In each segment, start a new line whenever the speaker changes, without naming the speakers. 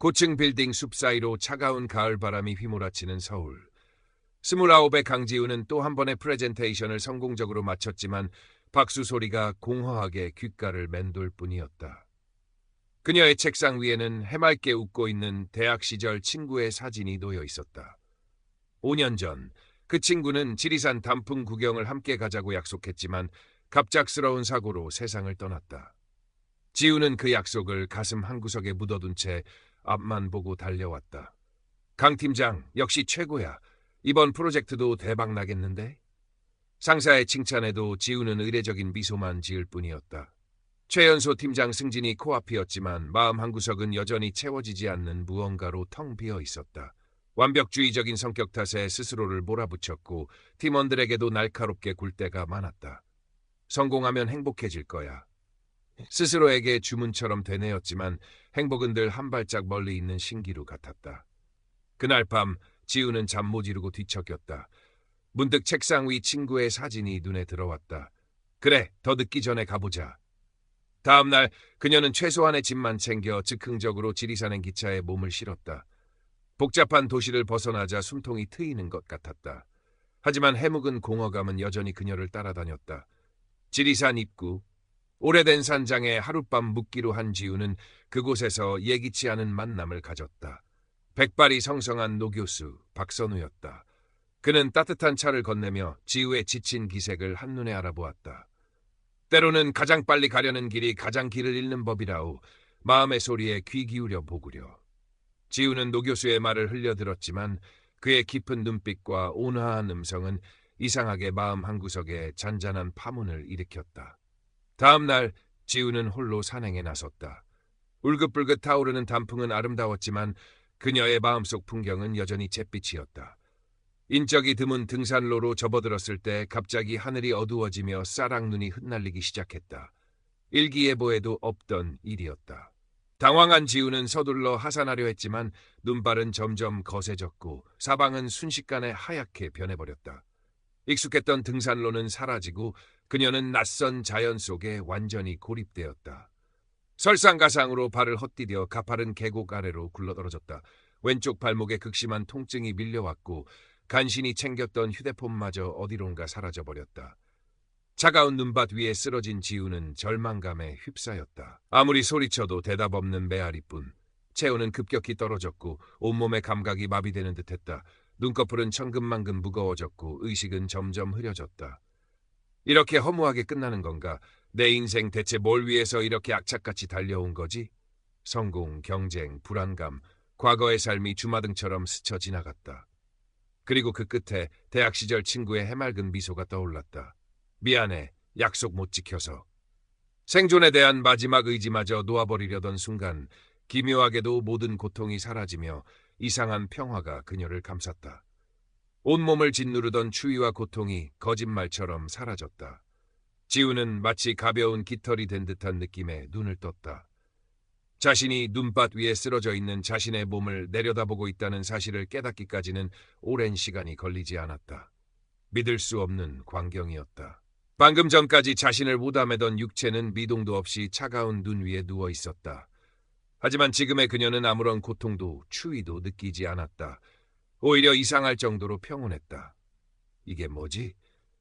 고층 빌딩 숲 사이로 차가운 가을 바람이 휘몰아치는 서울. 29의 강지우는 또 한 번의 프레젠테이션을 성공적으로 마쳤지만 박수 소리가 공허하게 귓가를 맴돌 뿐이었다. 그녀의 책상 위에는 해맑게 웃고 있는 대학 시절 친구의 사진이 놓여 있었다. 5년 전 그 친구는 지리산 단풍 구경을 함께 가자고 약속했지만 갑작스러운 사고로 세상을 떠났다. 지우는 그 약속을 가슴 한구석에 묻어둔 채 앞만 보고 달려왔다. 강 팀장, 역시 최고야. 이번 프로젝트도 대박 나겠는데? 상사의 칭찬에도 지우는 의례적인 미소만 지을 뿐이었다. 최연소 팀장 승진이 코앞이었지만 마음 한구석은 여전히 채워지지 않는 무언가로 텅 비어 있었다. 완벽주의적인 성격 탓에 스스로를 몰아붙였고 팀원들에게도 날카롭게 굴 때가 많았다. 성공하면 행복해질 거야. 스스로에게 주문처럼 되뇌었지만 행복은 늘 한 발짝 멀리 있는 신기루 같았다. 그날 밤 지우는 잠 못 이루고 뒤척였다. 문득 책상 위 친구의 사진이 눈에 들어왔다. 그래, 더 늦기 전에 가보자. 다음 날 그녀는 최소한의 짐만 챙겨 즉흥적으로 지리산행 기차에 몸을 실었다. 복잡한 도시를 벗어나자 숨통이 트이는 것 같았다. 하지만 해묵은 공허감은 여전히 그녀를 따라다녔다. 지리산 입구. 오래된 산장에 하룻밤 묵기로 한 지우는 그곳에서 예기치 않은 만남을 가졌다. 백발이 성성한 노교수 박선우였다. 그는 따뜻한 차를 건네며 지우의 지친 기색을 한눈에 알아보았다. 때로는 가장 빨리 가려는 길이 가장 길을 잃는 법이라오. 마음의 소리에 귀 기울여 보구려. 지우는 노교수의 말을 흘려들었지만 그의 깊은 눈빛과 온화한 음성은 이상하게 마음 한구석에 잔잔한 파문을 일으켰다. 다음 날 지우는 홀로 산행에 나섰다. 울긋불긋 타오르는 단풍은 아름다웠지만 그녀의 마음속 풍경은 여전히 잿빛이었다. 인적이 드문 등산로로 접어들었을 때 갑자기 하늘이 어두워지며 싸락눈이 흩날리기 시작했다. 일기예보에도 없던 일이었다. 당황한 지우는 서둘러 하산하려 했지만 눈발은 점점 거세졌고 사방은 순식간에 하얗게 변해버렸다. 익숙했던 등산로는 사라지고 그녀는 낯선 자연 속에 완전히 고립되었다. 설상가상으로 발을 헛디뎌 가파른 계곡 아래로 굴러떨어졌다. 왼쪽 발목에 극심한 통증이 밀려왔고 간신히 챙겼던 휴대폰마저 어디론가 사라져버렸다. 차가운 눈밭 위에 쓰러진 지우는 절망감에 휩싸였다. 아무리 소리쳐도 대답 없는 메아리뿐. 체온은 급격히 떨어졌고 온몸의 감각이 마비되는 듯했다. 눈꺼풀은 천근만근 무거워졌고 의식은 점점 흐려졌다. 이렇게 허무하게 끝나는 건가? 내 인생 대체 뭘 위해서 이렇게 악착같이 달려온 거지? 성공, 경쟁, 불안감, 과거의 삶이 주마등처럼 스쳐 지나갔다. 그리고 그 끝에 대학 시절 친구의 해맑은 미소가 떠올랐다. 미안해, 약속 못 지켜서. 생존에 대한 마지막 의지마저 놓아버리려던 순간 기묘하게도 모든 고통이 사라지며 이상한 평화가 그녀를 감쌌다. 온몸을 짓누르던 추위와 고통이 거짓말처럼 사라졌다. 지우는 마치 가벼운 깃털이 된 듯한 느낌에 눈을 떴다. 자신이 눈밭 위에 쓰러져 있는 자신의 몸을 내려다보고 있다는 사실을 깨닫기까지는 오랜 시간이 걸리지 않았다. 믿을 수 없는 광경이었다. 방금 전까지 자신을 무담하던 육체는 미동도 없이 차가운 눈 위에 누워 있었다. 하지만 지금의 그녀는 아무런 고통도 추위도 느끼지 않았다. 오히려 이상할 정도로 평온했다. 이게 뭐지?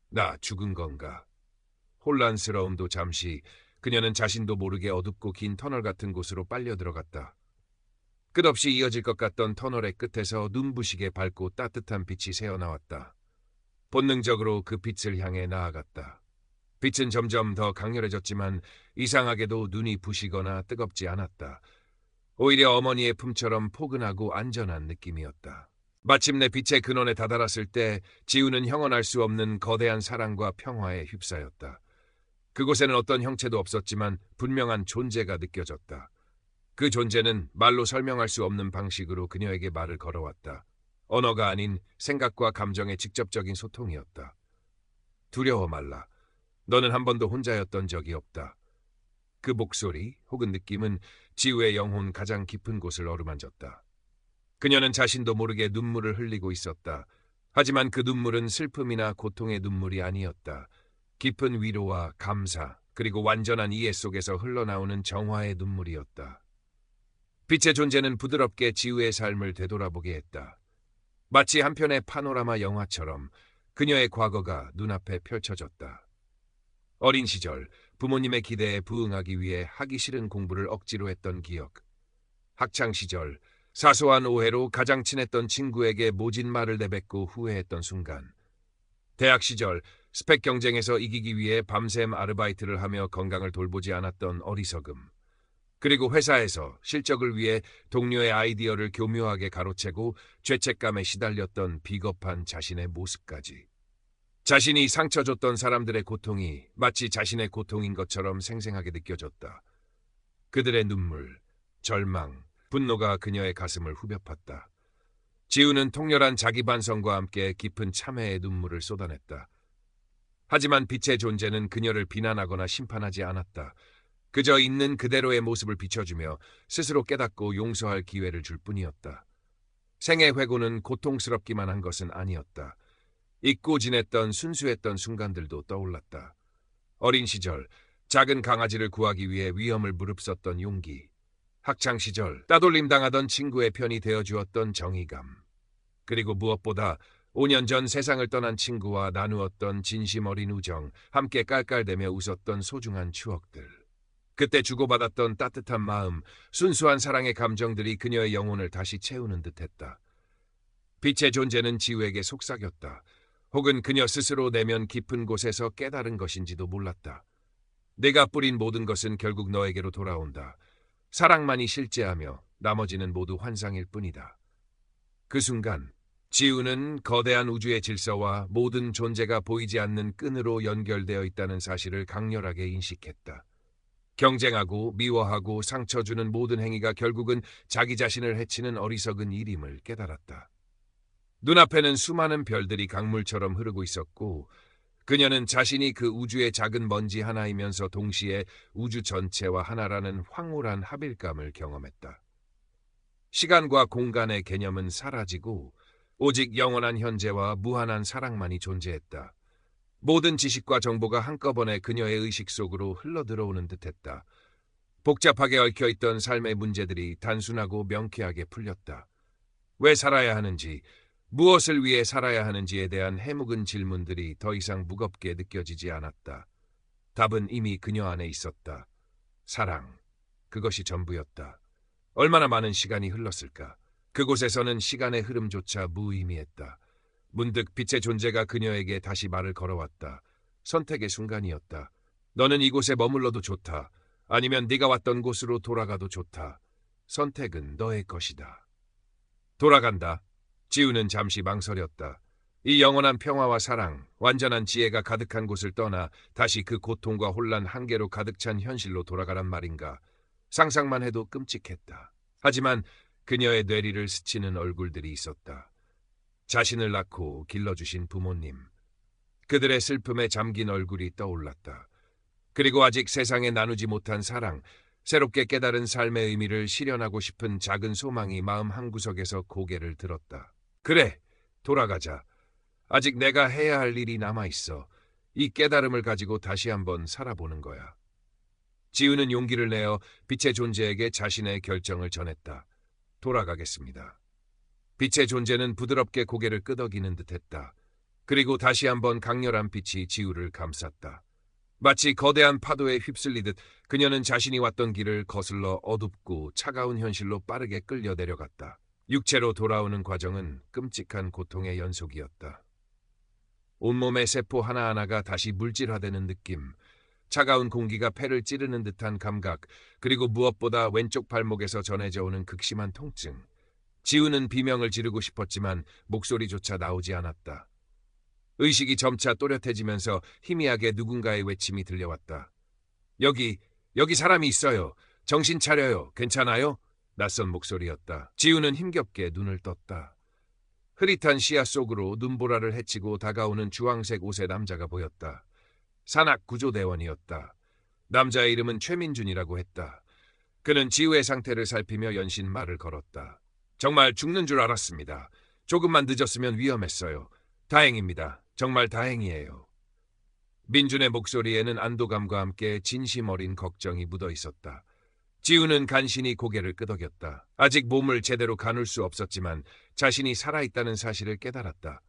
나 죽은 건가? 혼란스러움도 잠시 그녀는 자신도 모르게 어둡고 긴 터널 같은 곳으로 빨려 들어갔다. 끝없이 이어질 것 같던 터널의 끝에서 눈부시게 밝고 따뜻한 빛이 새어나왔다. 본능적으로 그 빛을 향해 나아갔다. 빛은 점점 더 강렬해졌지만 이상하게도 눈이 부시거나 뜨겁지 않았다. 오히려 어머니의 품처럼 포근하고 안전한 느낌이었다. 마침내 빛의 근원에 다다랐을 때 지우는 형언할 수 없는 거대한 사랑과 평화에 휩싸였다. 그곳에는 어떤 형체도 없었지만 분명한 존재가 느껴졌다. 그 존재는 말로 설명할 수 없는 방식으로 그녀에게 말을 걸어왔다. 언어가 아닌 생각과 감정의 직접적인 소통이었다. 두려워 말라. 너는 한 번도 혼자였던 적이 없다. 그 목소리 혹은 느낌은 지우의 영혼 가장 깊은 곳을 어루만졌다. 그녀는 자신도 모르게 눈물을 흘리고 있었다. 하지만 그 눈물은 슬픔이나 고통의 눈물이 아니었다. 깊은 위로와 감사, 그리고 완전한 이해 속에서 흘러나오는 정화의 눈물이었다. 빛의 존재는 부드럽게 지우의 삶을 되돌아보게 했다. 마치 한편의 파노라마 영화처럼 그녀의 과거가 눈앞에 펼쳐졌다. 어린 시절 부모님의 기대에 부응하기 위해 하기 싫은 공부를 억지로 했던 기억. 학창 시절 사소한 오해로 가장 친했던 친구에게 모진 말을 내뱉고 후회했던 순간. 대학 시절 스펙 경쟁에서 이기기 위해 밤샘 아르바이트를 하며 건강을 돌보지 않았던 어리석음. 그리고 회사에서 실적을 위해 동료의 아이디어를 교묘하게 가로채고 죄책감에 시달렸던 비겁한 자신의 모습까지. 자신이 상처 줬던 사람들의 고통이 마치 자신의 고통인 것처럼 생생하게 느껴졌다. 그들의 눈물, 절망, 분노가 그녀의 가슴을 후벼 팠다. 지우는 통렬한 자기 반성과 함께 깊은 참회의 눈물을 쏟아냈다. 하지만 빛의 존재는 그녀를 비난하거나 심판하지 않았다. 그저 있는 그대로의 모습을 비춰주며 스스로 깨닫고 용서할 기회를 줄 뿐이었다. 생의 회고는 고통스럽기만 한 것은 아니었다. 잊고 지냈던 순수했던 순간들도 떠올랐다. 어린 시절 작은 강아지를 구하기 위해 위험을 무릅썼던 용기. 학창 시절 따돌림 당하던 친구의 편이 되어주었던 정의감. 그리고 무엇보다 5년 전 세상을 떠난 친구와 나누었던 진심 어린 우정, 함께 깔깔대며 웃었던 소중한 추억들. 그때 주고받았던 따뜻한 마음, 순수한 사랑의 감정들이 그녀의 영혼을 다시 채우는 듯했다. 빛의 존재는 지우에게 속삭였다. 혹은 그녀 스스로 내면 깊은 곳에서 깨달은 것인지도 몰랐다. 내가 뿌린 모든 것은 결국 너에게로 돌아온다. 사랑만이 실제하며 나머지는 모두 환상일 뿐이다. 그 순간 지우는 거대한 우주의 질서와 모든 존재가 보이지 않는 끈으로 연결되어 있다는 사실을 강렬하게 인식했다. 경쟁하고 미워하고 상처 주는 모든 행위가 결국은 자기 자신을 해치는 어리석은 일임을 깨달았다. 눈앞에는 수많은 별들이 강물처럼 흐르고 있었고 그녀는 자신이 그 우주의 작은 먼지 하나이면서 동시에 우주 전체와 하나라는 황홀한 합일감을 경험했다. 시간과 공간의 개념은 사라지고 오직 영원한 현재와 무한한 사랑만이 존재했다. 모든 지식과 정보가 한꺼번에 그녀의 의식 속으로 흘러들어오는 듯했다. 복잡하게 얽혀있던 삶의 문제들이 단순하고 명쾌하게 풀렸다. 왜 살아야 하는지, 무엇을 위해 살아야 하는지에 대한 해묵은 질문들이 더 이상 무겁게 느껴지지 않았다. 답은 이미 그녀 안에 있었다. 사랑. 그것이 전부였다. 얼마나 많은 시간이 흘렀을까. 그곳에서는 시간의 흐름조차 무의미했다. 문득 빛의 존재가 그녀에게 다시 말을 걸어왔다. 선택의 순간이었다. 너는 이곳에 머물러도 좋다. 아니면 네가 왔던 곳으로 돌아가도 좋다. 선택은 너의 것이다. 돌아간다. 지우는 잠시 망설였다. 이 영원한 평화와 사랑, 완전한 지혜가 가득한 곳을 떠나 다시 그 고통과 혼란 한계로 가득 찬 현실로 돌아가란 말인가. 상상만 해도 끔찍했다. 하지만 그녀의 뇌리를 스치는 얼굴들이 있었다. 자신을 낳고 길러주신 부모님. 그들의 슬픔에 잠긴 얼굴이 떠올랐다. 그리고 아직 세상에 나누지 못한 사랑, 새롭게 깨달은 삶의 의미를 실현하고 싶은 작은 소망이 마음 한구석에서 고개를 들었다. 그래, 돌아가자. 아직 내가 해야 할 일이 남아있어. 이 깨달음을 가지고 다시 한번 살아보는 거야. 지우는 용기를 내어 빛의 존재에게 자신의 결정을 전했다. 돌아가겠습니다. 빛의 존재는 부드럽게 고개를 끄덕이는 듯했다. 그리고 다시 한번 강렬한 빛이 지우를 감쌌다. 마치 거대한 파도에 휩쓸리듯 그녀는 자신이 왔던 길을 거슬러 어둡고 차가운 현실로 빠르게 끌려 내려갔다. 육체로 돌아오는 과정은 끔찍한 고통의 연속이었다. 온몸의 세포 하나하나가 다시 물질화되는 느낌, 차가운 공기가 폐를 찌르는 듯한 감각, 그리고 무엇보다 왼쪽 발목에서 전해져 오는 극심한 통증. 지우는 비명을 지르고 싶었지만 목소리조차 나오지 않았다. 의식이 점차 또렷해지면서 희미하게 누군가의 외침이 들려왔다. 여기 사람이 있어요. 정신 차려요. 괜찮아요? 낯선 목소리였다. 지우는 힘겹게 눈을 떴다. 흐릿한 시야 속으로 눈보라를 헤치고 다가오는 주황색 옷의 남자가 보였다. 산악구조대원이었다. 남자의 이름은 최민준이라고 했다. 그는 지우의 상태를 살피며 연신 말을 걸었다. 정말 죽는 줄 알았습니다. 조금만 늦었으면 위험했어요. 다행입니다. 정말 다행이에요. 민준의 목소리에는 안도감과 함께 진심 어린 걱정이 묻어 있었다. 지우는 간신히 고개를 끄덕였다. 아직 몸을 제대로 가눌 수 없었지만 자신이 살아있다는 사실을 깨달았다.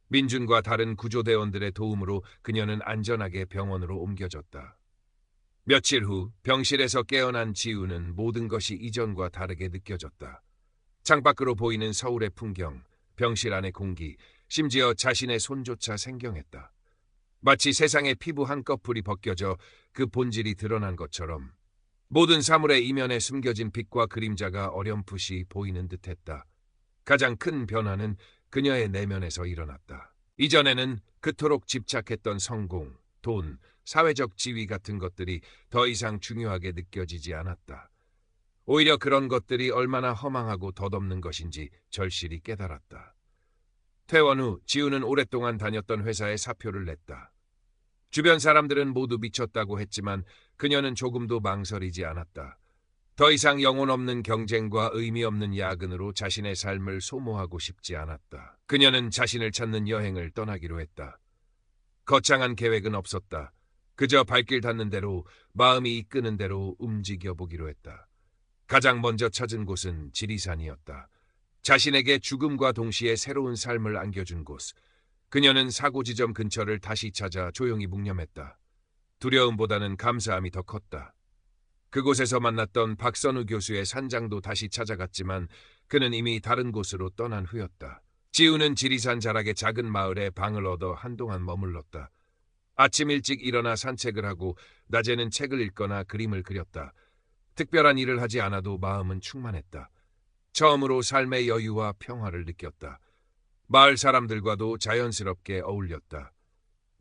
민준과 다른 구조대원들의 도움으로 그녀는 안전하게 병원으로 옮겨졌다. 며칠 후 병실에서 깨어난 지우는 모든 것이 이전과 다르게 느껴졌다. 창밖으로 보이는 서울의 풍경, 병실 안의 공기, 심지어 자신의 손조차 생경했다. 마치 세상의 피부 한꺼풀이 벗겨져 그 본질이 드러난 것처럼 모든 사물의 이면에 숨겨진 빛과 그림자가 어렴풋이 보이는 듯했다. 가장 큰 변화는 그녀의 내면에서 일어났다. 이전에는 그토록 집착했던 성공, 돈, 사회적 지위 같은 것들이 더 이상 중요하게 느껴지지 않았다. 오히려 그런 것들이 얼마나 허망하고 덧없는 것인지 절실히 깨달았다. 퇴원 후 지우는 오랫동안 다녔던 회사에 사표를 냈다. 주변 사람들은 모두 미쳤다고 했지만 그녀는 조금도 망설이지 않았다. 더 이상 영혼 없는 경쟁과 의미 없는 야근으로 자신의 삶을 소모하고 싶지 않았다. 그녀는 자신을 찾는 여행을 떠나기로 했다. 거창한 계획은 없었다. 그저 발길 닿는 대로 마음이 이끄는 대로 움직여 보기로 했다. 가장 먼저 찾은 곳은 지리산이었다. 자신에게 죽음과 동시에 새로운 삶을 안겨준 곳. 그녀는 사고 지점 근처를 다시 찾아 조용히 묵념했다. 두려움보다는 감사함이 더 컸다. 그곳에서 만났던 박선우 교수의 산장도 다시 찾아갔지만 그는 이미 다른 곳으로 떠난 후였다. 지우는 지리산 자락의 작은 마을에 방을 얻어 한동안 머물렀다. 아침 일찍 일어나 산책을 하고 낮에는 책을 읽거나 그림을 그렸다. 특별한 일을 하지 않아도 마음은 충만했다. 처음으로 삶의 여유와 평화를 느꼈다. 마을 사람들과도 자연스럽게 어울렸다.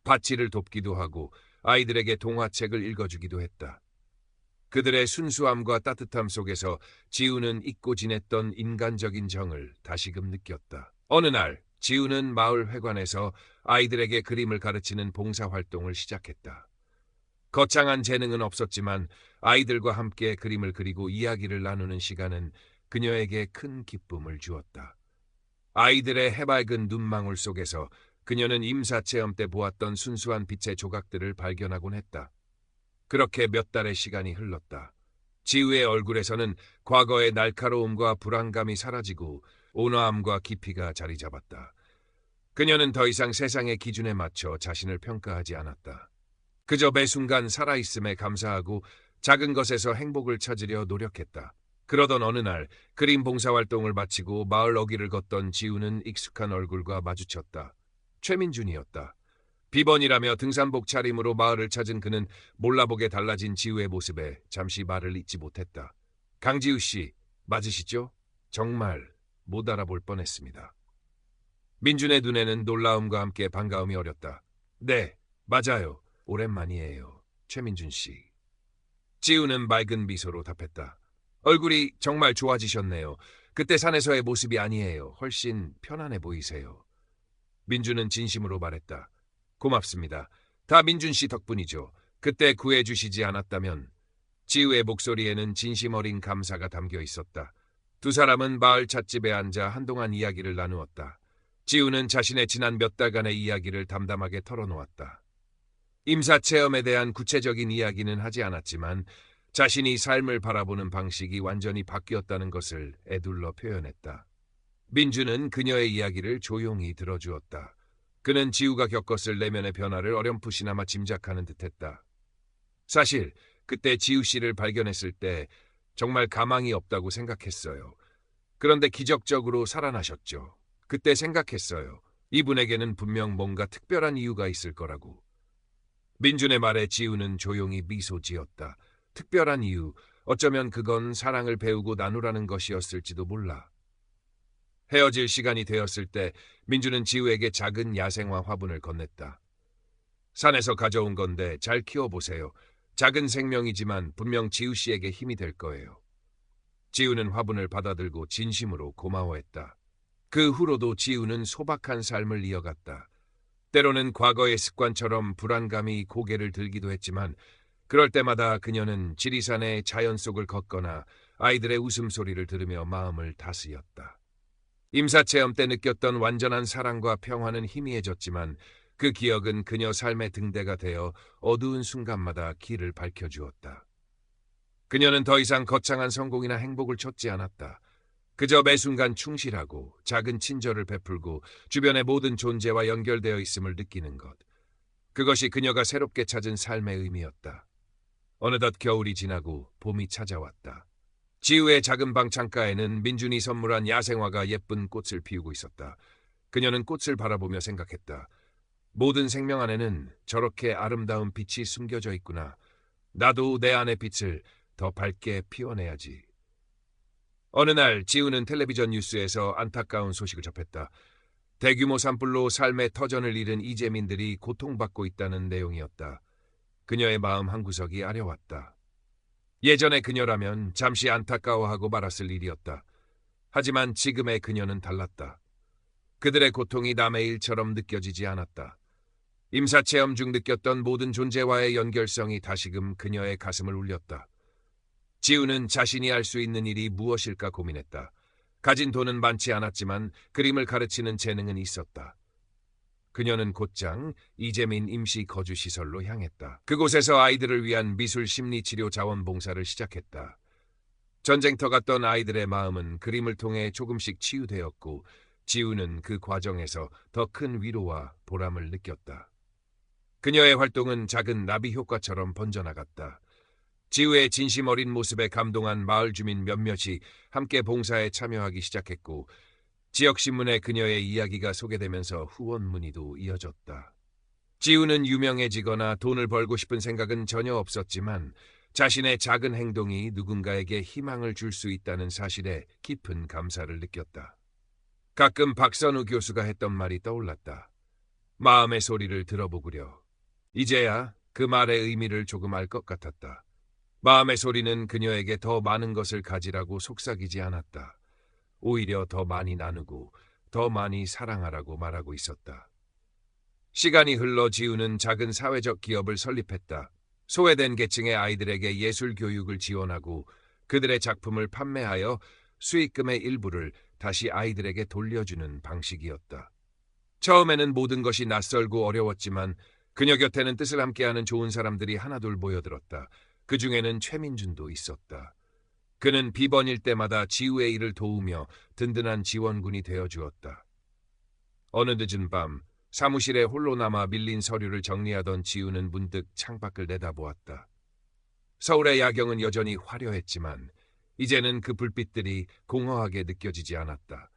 밭일을 돕기도 하고 아이들에게 동화책을 읽어주기도 했다. 그들의 순수함과 따뜻함 속에서 지우는 잊고 지냈던 인간적인 정을 다시금 느꼈다. 어느 날 지우는 마을 회관에서 아이들에게 그림을 가르치는 봉사활동을 시작했다. 거창한 재능은 없었지만 아이들과 함께 그림을 그리고 이야기를 나누는 시간은 그녀에게 큰 기쁨을 주었다. 아이들의 해맑은 눈망울 속에서 그녀는 임사체험 때 보았던 순수한 빛의 조각들을 발견하곤 했다. 그렇게 몇 달의 시간이 흘렀다. 지우의 얼굴에서는 과거의 날카로움과 불안감이 사라지고 온화함과 깊이가 자리 잡았다. 그녀는 더 이상 세상의 기준에 맞춰 자신을 평가하지 않았다. 그저 매 순간 살아있음에 감사하고 작은 것에서 행복을 찾으려 노력했다. 그러던 어느 날 그림 봉사활동을 마치고 마을 어귀를 걷던 지우는 익숙한 얼굴과 마주쳤다. 최민준이었다. 비번이라며 등산복 차림으로 마을을 찾은 그는 몰라보게 달라진 지우의 모습에 잠시 말을 잇지 못했다. 강지우 씨, 맞으시죠? 정말 못 알아볼 뻔했습니다. 민준의 눈에는 놀라움과 함께 반가움이 어렸다. 네, 맞아요. 오랜만이에요. 최민준 씨. 지우는 맑은 미소로 답했다. 얼굴이 정말 좋아지셨네요. 그때 산에서의 모습이 아니에요. 훨씬 편안해 보이세요. 민준은 진심으로 말했다. 고맙습니다. 다 민준 씨 덕분이죠. 그때 구해주시지 않았다면. 지우의 목소리에는 진심 어린 감사가 담겨 있었다. 두 사람은 마을 찻집에 앉아 한동안 이야기를 나누었다. 지우는 자신의 지난 몇 달간의 이야기를 담담하게 털어놓았다. 임사체험에 대한 구체적인 이야기는 하지 않았지만 자신이 삶을 바라보는 방식이 완전히 바뀌었다는 것을 에둘러 표현했다. 민주는 그녀의 이야기를 조용히 들어주었다. 그는 지우가 겪었을 내면의 변화를 어렴풋이나마 짐작하는 듯했다. 사실 그때 지우 씨를 발견했을 때 정말 가망이 없다고 생각했어요. 그런데 기적적으로 살아나셨죠. 그때 생각했어요. 이분에게는 분명 뭔가 특별한 이유가 있을 거라고. 민준의 말에 지우는 조용히 미소 지었다. 특별한 이유, 어쩌면 그건 사랑을 배우고 나누라는 것이었을지도 몰라. 헤어질 시간이 되었을 때 민준은 지우에게 작은 야생화 화분을 건넸다. 산에서 가져온 건데 잘 키워보세요. 작은 생명이지만 분명 지우 씨에게 힘이 될 거예요. 지우는 화분을 받아들고 진심으로 고마워했다. 그 후로도 지우는 소박한 삶을 이어갔다. 때로는 과거의 습관처럼 불안감이 고개를 들기도 했지만 그럴 때마다 그녀는 지리산의 자연 속을 걷거나 아이들의 웃음소리를 들으며 마음을 다스렸다. 임사체험 때 느꼈던 완전한 사랑과 평화는 희미해졌지만 그 기억은 그녀 삶의 등대가 되어 어두운 순간마다 길을 밝혀주었다. 그녀는 더 이상 거창한 성공이나 행복을 쫓지 않았다. 그저 매 순간 충실하고 작은 친절을 베풀고 주변의 모든 존재와 연결되어 있음을 느끼는 것. 그것이 그녀가 새롭게 찾은 삶의 의미였다. 어느덧 겨울이 지나고 봄이 찾아왔다. 지우의 작은 방 창가에는 민준이 선물한 야생화가 예쁜 꽃을 피우고 있었다. 그녀는 꽃을 바라보며 생각했다. 모든 생명 안에는 저렇게 아름다운 빛이 숨겨져 있구나. 나도 내 안의 빛을 더 밝게 피워내야지. 어느 날 지우는 텔레비전 뉴스에서 안타까운 소식을 접했다. 대규모 산불로 삶의 터전을 잃은 이재민들이 고통받고 있다는 내용이었다. 그녀의 마음 한구석이 아려왔다. 예전의 그녀라면 잠시 안타까워하고 말았을 일이었다. 하지만 지금의 그녀는 달랐다. 그들의 고통이 남의 일처럼 느껴지지 않았다. 임사체험 중 느꼈던 모든 존재와의 연결성이 다시금 그녀의 가슴을 울렸다. 지우는 자신이 할 수 있는 일이 무엇일까 고민했다. 가진 돈은 많지 않았지만 그림을 가르치는 재능은 있었다. 그녀는 곧장 이재민 임시거주시설로 향했다. 그곳에서 아이들을 위한 미술 심리치료 자원봉사를 시작했다. 전쟁터 갔던 아이들의 마음은 그림을 통해 조금씩 치유되었고 지우는 그 과정에서 더 큰 위로와 보람을 느꼈다. 그녀의 활동은 작은 나비 효과처럼 번져나갔다. 지우의 진심 어린 모습에 감동한 마을 주민 몇몇이 함께 봉사에 참여하기 시작했고 지역신문에 그녀의 이야기가 소개되면서 후원 문의도 이어졌다. 지우는 유명해지거나 돈을 벌고 싶은 생각은 전혀 없었지만 자신의 작은 행동이 누군가에게 희망을 줄 수 있다는 사실에 깊은 감사를 느꼈다. 가끔 박선우 교수가 했던 말이 떠올랐다. 마음의 소리를 들어보구려. 이제야 그 말의 의미를 조금 알 것 같았다. 마음의 소리는 그녀에게 더 많은 것을 가지라고 속삭이지 않았다. 오히려 더 많이 나누고 더 많이 사랑하라고 말하고 있었다. 시간이 흘러 지우는 작은 사회적 기업을 설립했다. 소외된 계층의 아이들에게 예술 교육을 지원하고 그들의 작품을 판매하여 수익금의 일부를 다시 아이들에게 돌려주는 방식이었다. 처음에는 모든 것이 낯설고 어려웠지만 그녀 곁에는 뜻을 함께하는 좋은 사람들이 하나둘 모여들었다. 그 중에는 최민준도 있었다. 그는 비번일 때마다 지우의 일을 도우며 든든한 지원군이 되어주었다. 어느 늦은 밤 사무실에 홀로 남아 밀린 서류를 정리하던 지우는 문득 창밖을 내다보았다. 서울의 야경은 여전히 화려했지만 이제는 그 불빛들이 공허하게 느껴지지 않았다.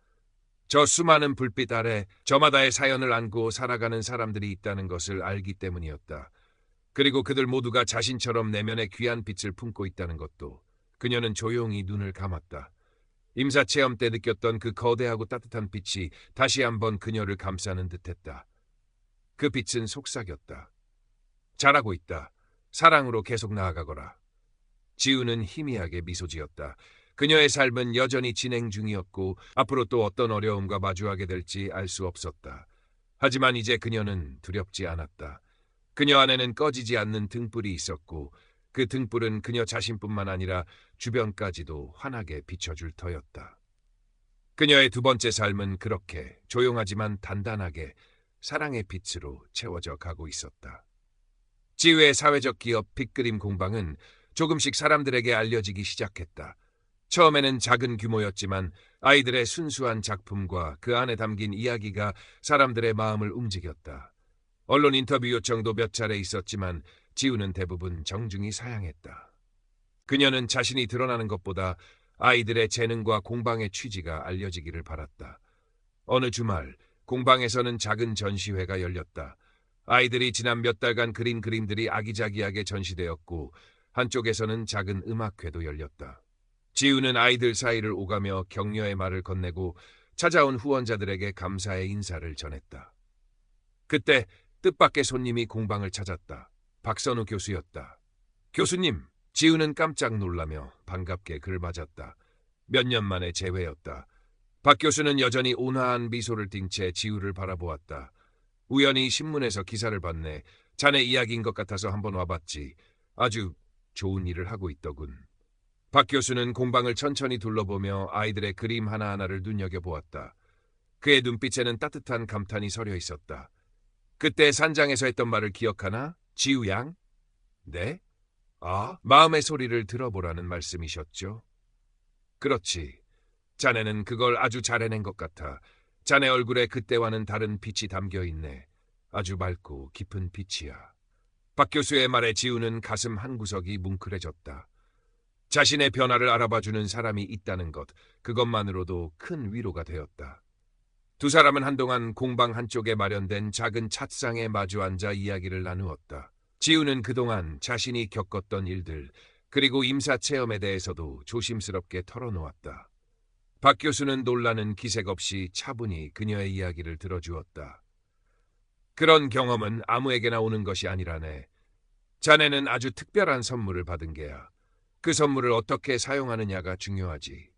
저 수많은 불빛 아래 저마다의 사연을 안고 살아가는 사람들이 있다는 것을 알기 때문이었다. 그리고 그들 모두가 자신처럼 내면의 귀한 빛을 품고 있다는 것도. 그녀는 조용히 눈을 감았다. 임사체험 때 느꼈던 그 거대하고 따뜻한 빛이 다시 한번 그녀를 감싸는 듯했다. 그 빛은 속삭였다. 잘하고 있다. 사랑으로 계속 나아가거라. 지우는 희미하게 미소 지었다. 그녀의 삶은 여전히 진행 중이었고 앞으로 또 어떤 어려움과 마주하게 될지 알 수 없었다. 하지만 이제 그녀는 두렵지 않았다. 그녀 안에는 꺼지지 않는 등불이 있었고 그 등불은 그녀 자신뿐만 아니라 주변까지도 환하게 비춰줄 터였다. 그녀의 두 번째 삶은 그렇게 조용하지만 단단하게 사랑의 빛으로 채워져 가고 있었다. 지우의 사회적 기업 빅그림 공방은 조금씩 사람들에게 알려지기 시작했다. 처음에는 작은 규모였지만 아이들의 순수한 작품과 그 안에 담긴 이야기가 사람들의 마음을 움직였다. 언론 인터뷰 요청도 몇 차례 있었지만 지우는 대부분 정중히 사양했다. 그녀는 자신이 드러나는 것보다 아이들의 재능과 공방의 취지가 알려지기를 바랐다. 어느 주말 공방에서는 작은 전시회가 열렸다. 아이들이 지난 몇 달간 그린 그림들이 아기자기하게 전시되었고 한쪽에서는 작은 음악회도 열렸다. 지우는 아이들 사이를 오가며 격려의 말을 건네고 찾아온 후원자들에게 감사의 인사를 전했다. 그때 뜻밖의 손님이 공방을 찾았다. 박선우 교수였다. 교수님, 지우는 깜짝 놀라며 반갑게 그를 맞았다. 몇 년 만에 재회였다. 박 교수는 여전히 온화한 미소를 띤 채 지우를 바라보았다. 우연히 신문에서 기사를 봤네. 자네 이야기인 것 같아서 한번 와봤지. 아주 좋은 일을 하고 있더군. 박 교수는 공방을 천천히 둘러보며 아이들의 그림 하나하나를 눈여겨보았다. 그의 눈빛에는 따뜻한 감탄이 서려 있었다. 그때 산장에서 했던 말을 기억하나? 지우 양? 네? 아, 마음의 소리를 들어보라는 말씀이셨죠? 그렇지. 자네는 그걸 아주 잘 해낸 것 같아. 자네 얼굴에 그때와는 다른 빛이 담겨 있네. 아주 맑고 깊은 빛이야. 박 교수의 말에 지우는 가슴 한구석이 뭉클해졌다. 자신의 변화를 알아봐주는 사람이 있다는 것, 그것만으로도 큰 위로가 되었다. 두 사람은 한동안 공방 한쪽에 마련된 작은 찻상에 마주 앉아 이야기를 나누었다. 지우는 그동안 자신이 겪었던 일들, 그리고 임사 체험에 대해서도 조심스럽게 털어놓았다. 박 교수는 놀라는 기색 없이 차분히 그녀의 이야기를 들어주었다. 그런 경험은 아무에게나 오는 것이 아니라네. 자네는 아주 특별한 선물을 받은 게야. 그 선물을 어떻게 사용하느냐가 중요하지.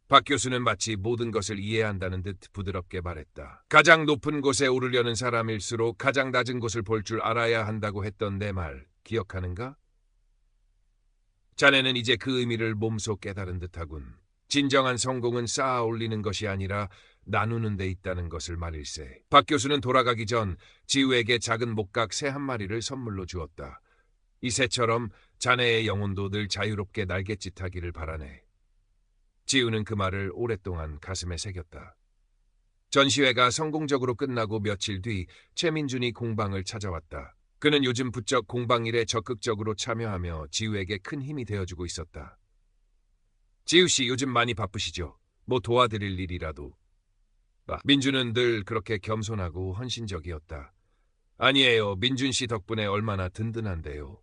박 교수는 마치 모든 것을 이해한다는 듯 부드럽게 말했다. 가장 높은 곳에 오르려는 사람일수록 가장 낮은 곳을 볼 줄 알아야 한다고 했던 내 말 기억하는가? 자네는 이제 그 의미를 몸소 깨달은 듯하군. 진정한 성공은 쌓아 올리는 것이 아니라 나누는 데 있다는 것을 말일세. 박 교수는 돌아가기 전 지우에게 작은 목각 새 한 마리를 선물로 주었다. 이 새처럼 자네의 영혼도 늘 자유롭게 날갯짓하기를 바라네. 지우는 그 말을 오랫동안 가슴에 새겼다. 전시회가 성공적으로 끝나고 며칠 뒤 최민준이 공방을 찾아왔다. 그는 요즘 부쩍 공방 일에 적극적으로 참여하며 지우에게 큰 힘이 되어주고 있었다. 지우 씨 요즘 많이 바쁘시죠? 뭐 도와드릴 일이라도. 민준은 늘 그렇게 겸손하고 헌신적이었다. 아니에요. 민준 씨 덕분에 얼마나 든든한데요.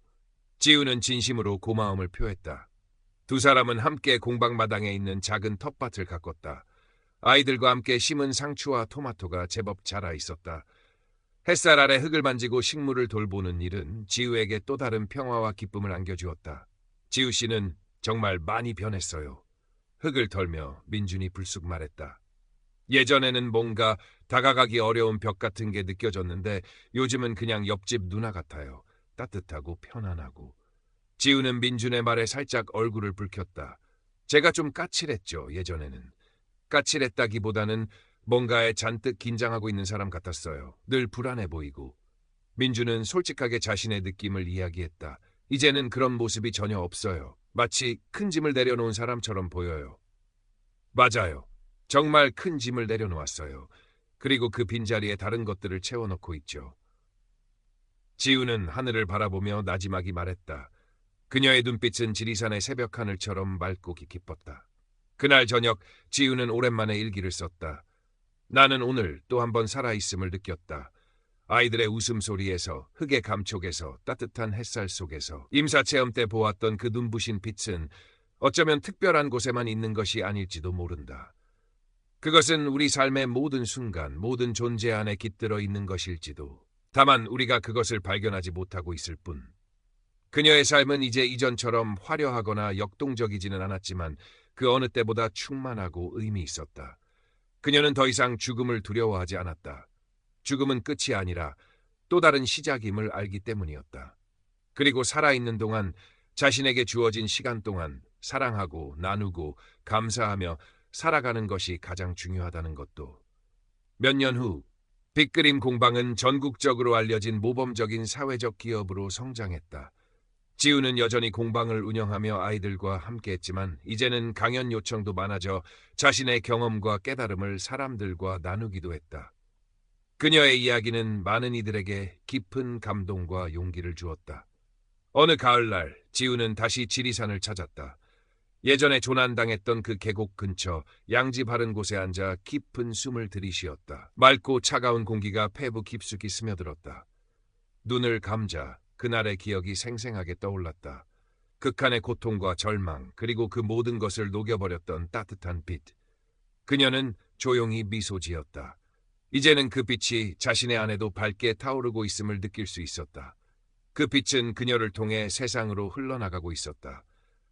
지우는 진심으로 고마움을 표했다. 두 사람은 함께 공방마당에 있는 작은 텃밭을 가꿨다. 아이들과 함께 심은 상추와 토마토가 제법 자라 있었다. 햇살 아래 흙을 만지고 식물을 돌보는 일은 지우에게 또 다른 평화와 기쁨을 안겨주었다. 지우 씨는 정말 많이 변했어요. 흙을 털며 민준이 불쑥 말했다. 예전에는 뭔가 다가가기 어려운 벽 같은 게 느껴졌는데 요즘은 그냥 옆집 누나 같아요. 따뜻하고 편안하고. 지우는 민준의 말에 살짝 얼굴을 붉혔다. 제가 좀 까칠했죠, 예전에는. 까칠했다기보다는 뭔가에 잔뜩 긴장하고 있는 사람 같았어요. 늘 불안해 보이고. 민준은 솔직하게 자신의 느낌을 이야기했다. 이제는 그런 모습이 전혀 없어요. 마치 큰 짐을 내려놓은 사람처럼 보여요. 맞아요. 정말 큰 짐을 내려놓았어요. 그리고 그 빈자리에 다른 것들을 채워넣고 있죠. 지우는 하늘을 바라보며 나지막이 말했다. 그녀의 눈빛은 지리산의 새벽 하늘처럼 맑고 깊었다. 그날 저녁 지우는 오랜만에 일기를 썼다. 나는 오늘 또 한 번 살아있음을 느꼈다. 아이들의 웃음소리에서, 흙의 감촉에서, 따뜻한 햇살 속에서 임사체험 때 보았던 그 눈부신 빛은 어쩌면 특별한 곳에만 있는 것이 아닐지도 모른다. 그것은 우리 삶의 모든 순간, 모든 존재 안에 깃들어 있는 것일지도. 다만 우리가 그것을 발견하지 못하고 있을 뿐. 그녀의 삶은 이제 이전처럼 화려하거나 역동적이지는 않았지만 그 어느 때보다 충만하고 의미 있었다. 그녀는 더 이상 죽음을 두려워하지 않았다. 죽음은 끝이 아니라 또 다른 시작임을 알기 때문이었다. 그리고 살아있는 동안 자신에게 주어진 시간 동안 사랑하고 나누고 감사하며 살아가는 것이 가장 중요하다는 것도. 몇 년 후 빅그림 공방은 전국적으로 알려진 모범적인 사회적 기업으로 성장했다. 지우는 여전히 공방을 운영하며 아이들과 함께했지만 이제는 강연 요청도 많아져 자신의 경험과 깨달음을 사람들과 나누기도 했다. 그녀의 이야기는 많은 이들에게 깊은 감동과 용기를 주었다. 어느 가을날 지우는 다시 지리산을 찾았다. 예전에 조난당했던 그 계곡 근처 양지 바른 곳에 앉아 깊은 숨을 들이쉬었다. 맑고 차가운 공기가 폐부 깊숙이 스며들었다. 눈을 감자 그날의 기억이 생생하게 떠올랐다. 극한의 고통과 절망 그리고 그 모든 것을 녹여버렸던 따뜻한 빛. 그녀는 조용히 미소 지었다. 이제는 그 빛이 자신의 안에도 밝게 타오르고 있음을 느낄 수 있었다. 그 빛은 그녀를 통해 세상으로 흘러나가고 있었다.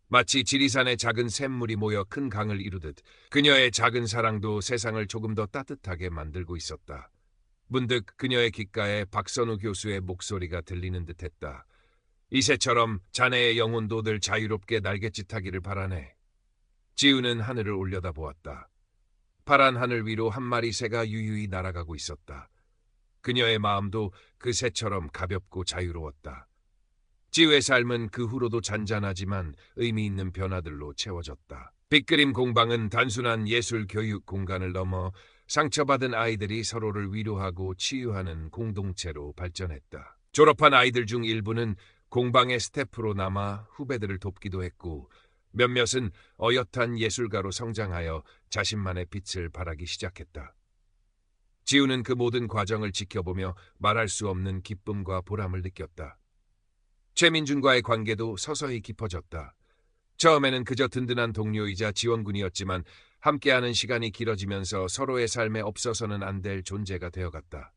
마치 지리산의 작은 샘물이 모여 큰 강을 이루듯 그녀의 작은 사랑도 세상을 조금 더 따뜻하게 만들고 있었다. 문득 그녀의 귓가에 박선우 교수의 목소리가 들리는 듯했다. 이새처럼 자네의 영혼도 늘 자유롭게 날갯짓하기를 바라네. 지우는 하늘을 올려다보았다. 파란 하늘 위로 한 마리 새가 유유히 날아가고 있었다. 그녀의 마음도 그 새처럼 가볍고 자유로웠다. 지우의 삶은 그 후로도 잔잔하지만 의미 있는 변화들로 채워졌다. 빅그림 공방은 단순한 예술 교육 공간을 넘어 상처받은 아이들이 서로를 위로하고 치유하는 공동체로 발전했다. 졸업한 아이들 중 일부는 공방의 스태프로 남아 후배들을 돕기도 했고, 몇몇은 어엿한 예술가로 성장하여 자신만의 빛을 발하기 시작했다. 지우는 그 모든 과정을 지켜보며 말할 수 없는 기쁨과 보람을 느꼈다. 최민준과의 관계도 서서히 깊어졌다. 처음에는 그저 든든한 동료이자 지원군이었지만 함께하는 시간이 길어지면서 서로의 삶에 없어서는 안 될 존재가 되어갔다.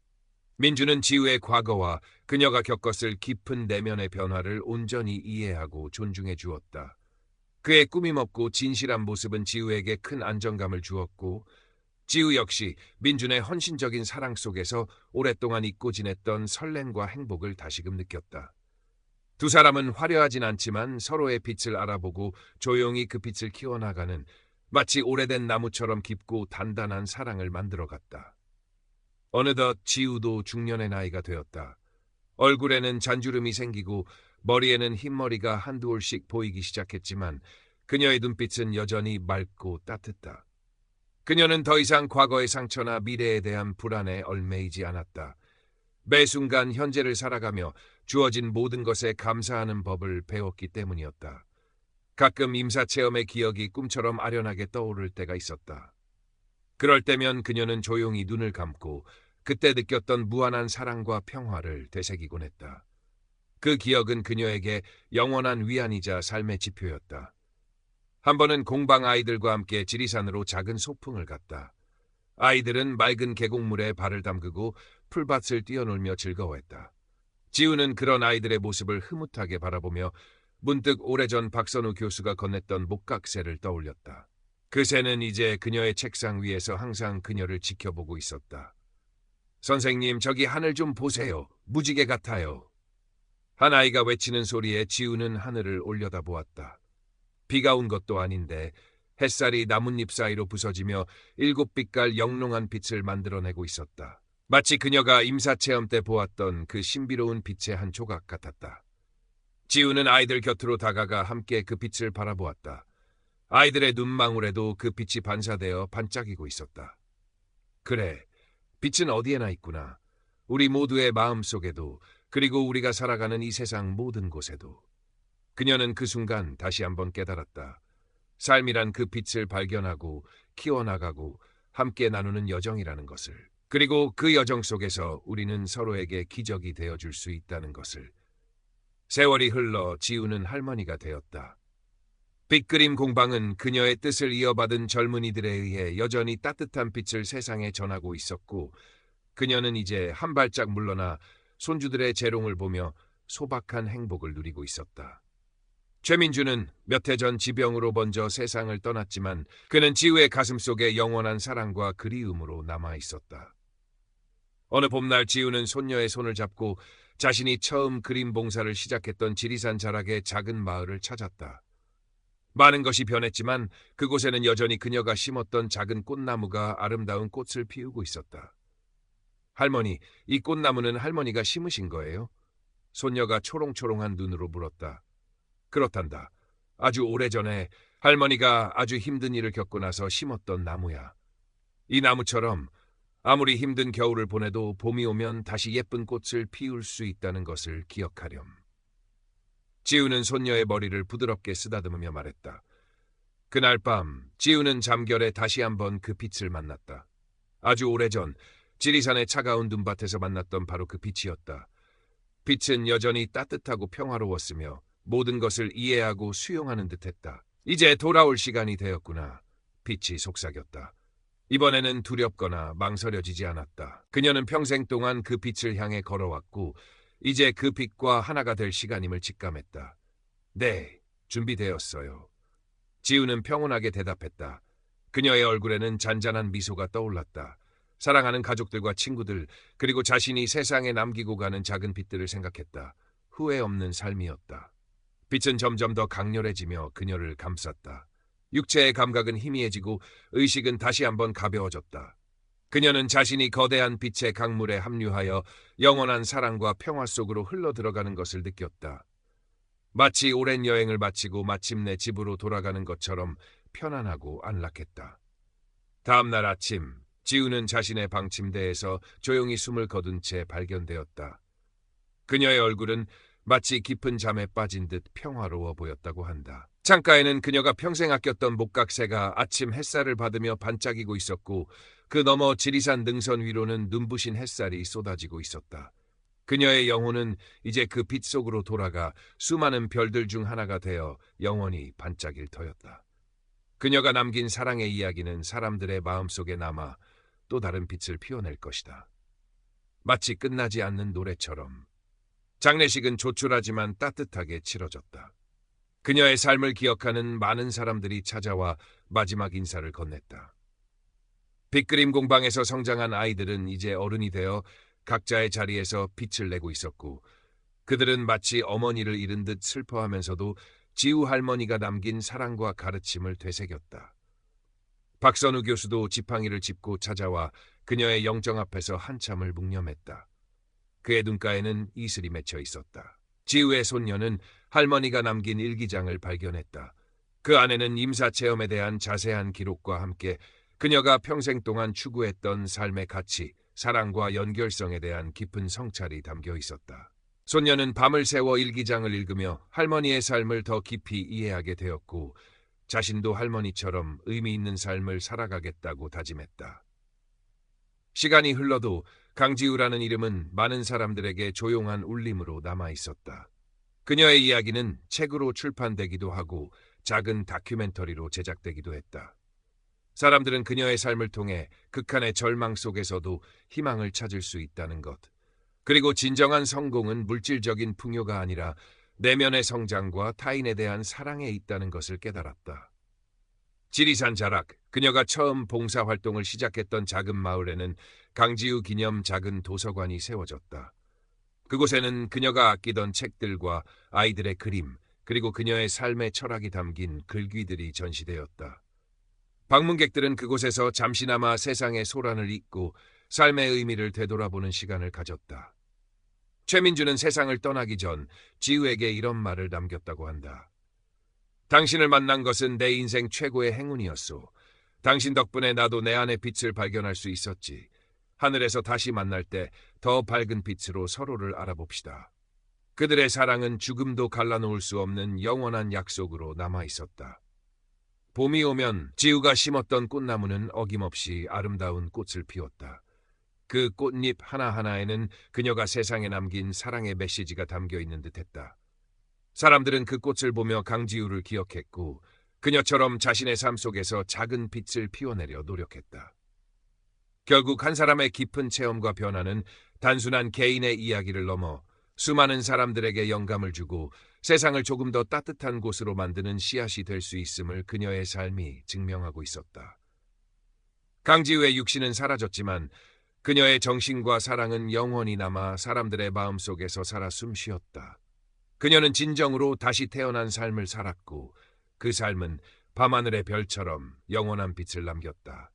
민주는 지우의 과거와 그녀가 겪었을 깊은 내면의 변화를 온전히 이해하고 존중해 주었다. 그의 꾸밈없고 진실한 모습은 지우에게 큰 안정감을 주었고, 지우 역시 민준의 헌신적인 사랑 속에서 오랫동안 잊고 지냈던 설렘과 행복을 다시금 느꼈다. 두 사람은 화려하진 않지만 서로의 빛을 알아보고 조용히 그 빛을 키워나가는, 마치 오래된 나무처럼 깊고 단단한 사랑을 만들어갔다. 어느덧 지우도 중년의 나이가 되었다. 얼굴에는 잔주름이 생기고 머리에는 흰머리가 한두 올씩 보이기 시작했지만 그녀의 눈빛은 여전히 맑고 따뜻하다. 그녀는 더 이상 과거의 상처나 미래에 대한 불안에 얽매이지 않았다. 매 순간 현재를 살아가며 주어진 모든 것에 감사하는 법을 배웠기 때문이었다. 가끔 임사체험의 기억이 꿈처럼 아련하게 떠오를 때가 있었다. 그럴 때면 그녀는 조용히 눈을 감고 그때 느꼈던 무한한 사랑과 평화를 되새기곤 했다. 그 기억은 그녀에게 영원한 위안이자 삶의 지표였다. 한 번은 공방 아이들과 함께 지리산으로 작은 소풍을 갔다. 아이들은 맑은 계곡물에 발을 담그고 풀밭을 뛰어놀며 즐거워했다. 지우는 그런 아이들의 모습을 흐뭇하게 바라보며 문득 오래전 박선우 교수가 건넸던 목각새를 떠올렸다. 그 새는 이제 그녀의 책상 위에서 항상 그녀를 지켜보고 있었다. 선생님, 저기 하늘 좀 보세요. 무지개 같아요. 한 아이가 외치는 소리에 지우는 하늘을 올려다보았다. 비가 온 것도 아닌데 햇살이 나뭇잎 사이로 부서지며 일곱 빛깔 영롱한 빛을 만들어내고 있었다. 마치 그녀가 임사체험 때 보았던 그 신비로운 빛의 한 조각 같았다. 지우는 아이들 곁으로 다가가 함께 그 빛을 바라보았다. 아이들의 눈망울에도 그 빛이 반사되어 반짝이고 있었다. 그래, 빛은 어디에나 있구나. 우리 모두의 마음속에도, 그리고 우리가 살아가는 이 세상 모든 곳에도. 그녀는 그 순간 다시 한번 깨달았다. 삶이란 그 빛을 발견하고 키워나가고 함께 나누는 여정이라는 것을. 그리고 그 여정 속에서 우리는 서로에게 기적이 되어줄 수 있다는 것을. 세월이 흘러 지우는 할머니가 되었다. 빅그림 공방은 그녀의 뜻을 이어받은 젊은이들에 의해 여전히 따뜻한 빛을 세상에 전하고 있었고, 그녀는 이제 한 발짝 물러나 손주들의 재롱을 보며 소박한 행복을 누리고 있었다. 최민주는 몇 해 전 지병으로 먼저 세상을 떠났지만 그는 지우의 가슴속에 영원한 사랑과 그리움으로 남아 있었다. 어느 봄날 지우는 손녀의 손을 잡고 자신이 처음 그림 봉사를 시작했던 지리산 자락의 작은 마을을 찾았다. 많은 것이 변했지만 그곳에는 여전히 그녀가 심었던 작은 꽃나무가 아름다운 꽃을 피우고 있었다. 할머니, 이 꽃나무는 할머니가 심으신 거예요? 손녀가 초롱초롱한 눈으로 물었다. 그렇단다. 아주 오래전에 할머니가 아주 힘든 일을 겪고 나서 심었던 나무야. 이 나무처럼 아무리 힘든 겨울을 보내도 봄이 오면 다시 예쁜 꽃을 피울 수 있다는 것을 기억하렴. 지우는 손녀의 머리를 부드럽게 쓰다듬으며 말했다. 그날 밤 지우는 잠결에 다시 한번 그 빛을 만났다. 아주 오래전 지리산의 차가운 눈밭에서 만났던 바로 그 빛이었다. 빛은 여전히 따뜻하고 평화로웠으며 모든 것을 이해하고 수용하는 듯했다. 이제 돌아올 시간이 되었구나. 빛이 속삭였다. 이번에는 두렵거나 망설여지지 않았다. 그녀는 평생 동안 그 빛을 향해 걸어왔고 이제 그 빛과 하나가 될 시간임을 직감했다. 네, 준비되었어요. 지우는 평온하게 대답했다. 그녀의 얼굴에는 잔잔한 미소가 떠올랐다. 사랑하는 가족들과 친구들, 그리고 자신이 세상에 남기고 가는 작은 빛들을 생각했다. 후회 없는 삶이었다. 빛은 점점 더 강렬해지며 그녀를 감쌌다. 육체의 감각은 희미해지고 의식은 다시 한번 가벼워졌다. 그녀는 자신이 거대한 빛의 강물에 합류하여 영원한 사랑과 평화 속으로 흘러들어가는 것을 느꼈다. 마치 오랜 여행을 마치고 마침내 집으로 돌아가는 것처럼 편안하고 안락했다. 다음 날 아침, 지우는 자신의 방 침대에서 조용히 숨을 거둔 채 발견되었다. 그녀의 얼굴은 마치 깊은 잠에 빠진 듯 평화로워 보였다고 한다. 창가에는 그녀가 평생 아꼈던 목각새가 아침 햇살을 받으며 반짝이고 있었고 그 너머 지리산 능선 위로는 눈부신 햇살이 쏟아지고 있었다. 그녀의 영혼은 이제 그 빛 속으로 돌아가 수많은 별들 중 하나가 되어 영원히 반짝일 터였다. 그녀가 남긴 사랑의 이야기는 사람들의 마음속에 남아 또 다른 빛을 피워낼 것이다. 마치 끝나지 않는 노래처럼. 장례식은 조촐하지만 따뜻하게 치러졌다. 그녀의 삶을 기억하는 많은 사람들이 찾아와 마지막 인사를 건넸다. 빗그림 공방에서 성장한 아이들은 이제 어른이 되어 각자의 자리에서 빛을 내고 있었고 그들은 마치 어머니를 잃은 듯 슬퍼하면서도 지우 할머니가 남긴 사랑과 가르침을 되새겼다. 박선우 교수도 지팡이를 짚고 찾아와 그녀의 영정 앞에서 한참을 묵념했다. 그의 눈가에는 이슬이 맺혀 있었다. 지우의 손녀는 할머니가 남긴 일기장을 발견했다. 그 안에는 임사체험에 대한 자세한 기록과 함께 그녀가 평생 동안 추구했던 삶의 가치, 사랑과 연결성에 대한 깊은 성찰이 담겨 있었다. 손녀는 밤을 새워 일기장을 읽으며 할머니의 삶을 더 깊이 이해하게 되었고 자신도 할머니처럼 의미 있는 삶을 살아가겠다고 다짐했다. 시간이 흘러도 강지우라는 이름은 많은 사람들에게 조용한 울림으로 남아 있었다. 그녀의 이야기는 책으로 출판되기도 하고 작은 다큐멘터리로 제작되기도 했다. 사람들은 그녀의 삶을 통해 극한의 절망 속에서도 희망을 찾을 수 있다는 것, 그리고 진정한 성공은 물질적인 풍요가 아니라 내면의 성장과 타인에 대한 사랑에 있다는 것을 깨달았다. 지리산 자락, 그녀가 처음 봉사활동을 시작했던 작은 마을에는 강지우 기념 작은 도서관이 세워졌다. 그곳에는 그녀가 아끼던 책들과 아이들의 그림, 그리고 그녀의 삶의 철학이 담긴 글귀들이 전시되었다. 방문객들은 그곳에서 잠시나마 세상의 소란을 잊고 삶의 의미를 되돌아보는 시간을 가졌다. 최민주는 세상을 떠나기 전 지우에게 이런 말을 남겼다고 한다. 당신을 만난 것은 내 인생 최고의 행운이었소. 당신 덕분에 나도 내 안의 빛을 발견할 수 있었지. 하늘에서 다시 만날 때 더 밝은 빛으로 서로를 알아봅시다. 그들의 사랑은 죽음도 갈라놓을 수 없는 영원한 약속으로 남아 있었다. 봄이 오면 지우가 심었던 꽃나무는 어김없이 아름다운 꽃을 피웠다. 그 꽃잎 하나하나에는 그녀가 세상에 남긴 사랑의 메시지가 담겨 있는 듯했다. 사람들은 그 꽃을 보며 강지우를 기억했고 그녀처럼 자신의 삶 속에서 작은 빛을 피워내려 노력했다. 결국 한 사람의 깊은 체험과 변화는 단순한 개인의 이야기를 넘어 수많은 사람들에게 영감을 주고 세상을 조금 더 따뜻한 곳으로 만드는 씨앗이 될 수 있음을 그녀의 삶이 증명하고 있었다. 강지우의 육신은 사라졌지만 그녀의 정신과 사랑은 영원히 남아 사람들의 마음속에서 살아 숨쉬었다. 그녀는 진정으로 다시 태어난 삶을 살았고 그 삶은 밤하늘의 별처럼 영원한 빛을 남겼다.